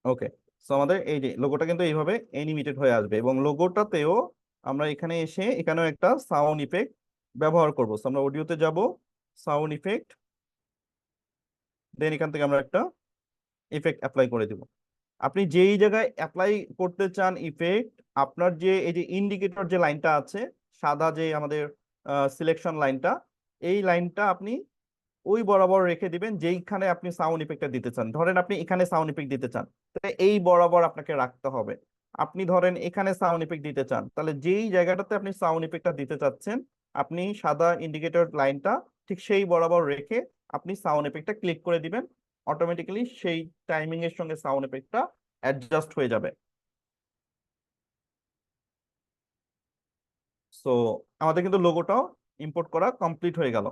Speaker 1: ওকে। সো আমাদের এই যে লোগোটা কিন্তু এইভাবে অ্যানিমেটেড হয়ে আসবে এবং লোগোটাতেও আমরা এখানে এসে এখানেও একটা সাউন্ড ইফেক্ট ব্যবহার করব। সো আমরা অডিওতে যাব, সাউন্ড ইফেক্ট, দেন এখান থেকে আমরা একটা ইফেক্ট অ্যাপ্লাই করে দিব। আপনি যেই জায়গায় অ্যাপ্লাই করতে চান ইফেক্ট, আপনার যে এই যে ইন্ডিকেটর যে লাইনটা আছে, সাদা যে আমাদের সিলেকশন লাইনটা, এই লাইনটা আপনি ওই বরাবর রেখে দিবেন যেইখানে আপনি সাউন্ড ইফেক্টটা দিতে চান। ধরেন আপনি এখানে সাউন্ড ইফেক্ট দিতে চান, তাহলে এই বরাবর আপনাকে রাখতে হবে। আপনি ধরেন এখানে সাউন্ড ইফেক্ট দিতে চান, তাহলে যেই জায়গাটাতে আপনি সাউন্ড ইফেক্টটা দিতে চাচ্ছেন, আপনি সাদা ইন্ডিকেটর লাইনটা ঠিক সেই বরাবর রেখে আপনি সাউন্ড ইফেক্টটা ক্লিক করে দিবেন। অটোমেটিক্যালি সেই টাইমিং এর সঙ্গে সাউন্ড ইফেক্টটা অ্যাডজাস্ট হয়ে যাবে। সো আমাদের কিন্তু লোগোটাও ইম্পোর্ট করা কমপ্লিট হয়ে গেল।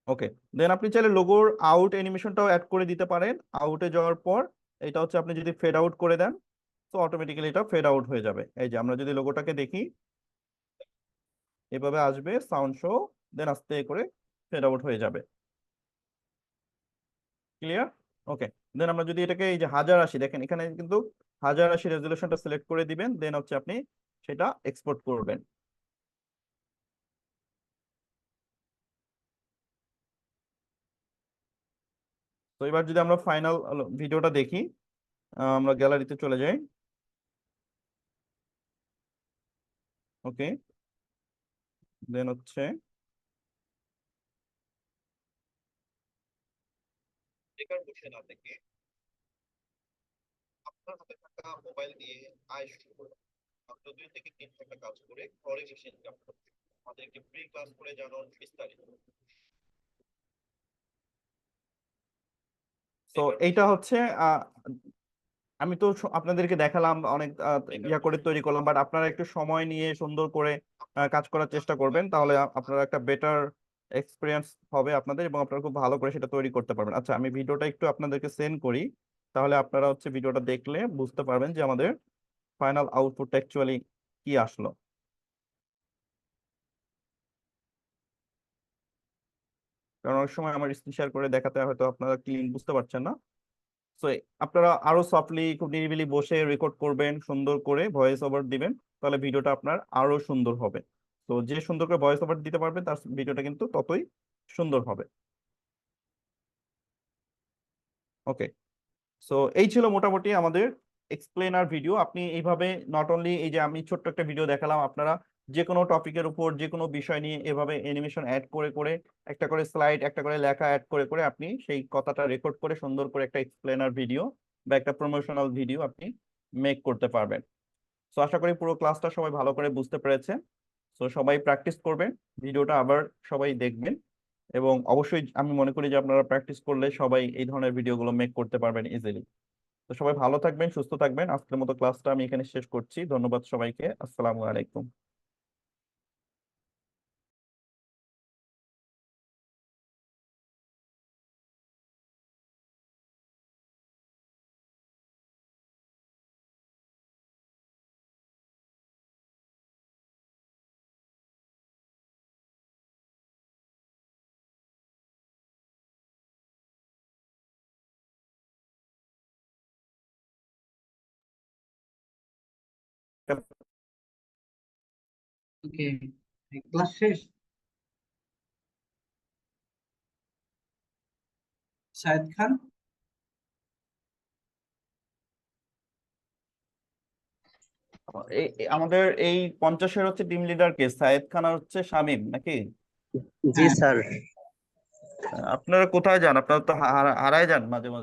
Speaker 1: ওকে, দেন আপনি চাইলে লোগোর আউট অ্যানিমেশনটাও অ্যাড করে দিতে পারেন। আউটে যাওয়ার পর এটা হচ্ছে আপনি যদি ফেড আউট করে দেন, তো অটোমেটিক্যালি এটা ফেড আউট হয়ে যাবে। এই যে আমরা যদি লোগোটাকে দেখি, এভাবে আসবে সাউন্ড শো, দেন আস্তে করে ফেড আউট হয়ে যাবে। ক্লিয়ার? ওকে, দেন আমরা যদি এটাকে এই যে 1080, দেখেন এখানে কিন্তু 1080 রেজলিউশনটা সিলেক্ট করে দিবেন, দেন হচ্ছে আপনি সেটা এক্সপোর্ট করবেন। তো এবার যদি আমরা ফাইনাল ভিডিওটা দেখি, আমরা গ্যালারিতে চলে যাই। ওকে, দেন হচ্ছে বেকার বসে না থেকে আপনার হাতে থাকা মোবাইল দিয়ে আয় শুরু করুন। মাত্র 2 থেকে 3 ঘন্টা কাজ করে ঘরে বসে ইনকাম করতে আমাদের একটি ফ্রি ক্লাস করে জানুন বিস্তারিত। তো এইটা হচ্ছে আমি তো আপনাদেরকে দেখালাম অনেক ইয়া করে তৈরি করলাম, বাট আপনারা একটু সময় নিয়ে সুন্দর করে কাজ করার চেষ্টা করবেন, তাহলে আপনারা একটা বেটার এক্সপিরিয়েন্স হবে আপনাদের, এবং আপনারা খুব ভালো করে সেটা তৈরি করতে পারবেন। আচ্ছা, আমি ভিডিওটা একটু আপনাদেরকে সেন্ড করি, তাহলে আপনারা হচ্ছে ভিডিওটা দেখলে বুঝতে পারবেন যে আমাদের ফাইনাল আউটপুট অ্যাকচুয়ালি কি আসলো। কারণ অনেক সময় আমার স্ক্রিন শেয়ার করে দেখাতে হয়তো আপনারা ক্লিন বুঝতে পারছেন না। সো আপনারা আরো সফটলি খুব নিরিবিলি বসে রেকর্ড করবেন, সুন্দর করে ভয়েস ওভার দিবেন, তাহলে ভিডিওটা আপনার আরো সুন্দর হবে। তো যে সুন্দর করে ভয়েস ওভার দিতে পারবে তার ভিডিওটা কিন্তু ততই সুন্দর হবে। ওকে, সো এই ছিল মোটামুটি আমাদের এক্সপ্লেনার ভিডিও। আপনি এইভাবে নট অনলি এই যে আমি ছোট্ট একটা ভিডিও দেখালাম, আপনারা যে কোনো টপিকের উপর যে কোনো বিষয় নিয়ে এভাবে অ্যানিমেশন অ্যাড করে করে, একটা করে স্লাইড, একটা করে লেখা অ্যাড করে করে আপনি সেই কথাটা রেকর্ড করে সুন্দর করে একটা এক্সপ্লেনার ভিডিও বা একটা প্রমোশনাল ভিডিও আপনি মেক করতে পারবেন। সো আশা করি পুরো ক্লাসটা সবাই ভালো করে বুঝতে পেরেছেন। সো সবাই প্র্যাকটিস করবেন, ভিডিওটা আবার সবাই দেখবেন, এবং অবশ্যই আমি মনে করি যে আপনারা প্র্যাকটিস করলে সবাই এই ধরনের ভিডিওগুলো মেক করতে পারবেন ইজিলি। তো সবাই ভালো থাকবেন, সুস্থ থাকবেন। আজকের মতো ক্লাসটা আমি এখানে শেষ করছি। ধন্যবাদ সবাইকে। আসসালামু আলাইকুম।
Speaker 3: ওকে, ক্লাস শেষ। শাহেদ খান।
Speaker 1: আমাদের এই 50-এর হচ্ছে টিম লিডার কে, সায়েদ খান আর হচ্ছে শামীম নাকি?
Speaker 2: জি
Speaker 3: হ্যাঁ।
Speaker 2: স্যার।
Speaker 1: আপনারা কোথায় যান? আপনারা তো হারায় যান মাঝে মাঝে।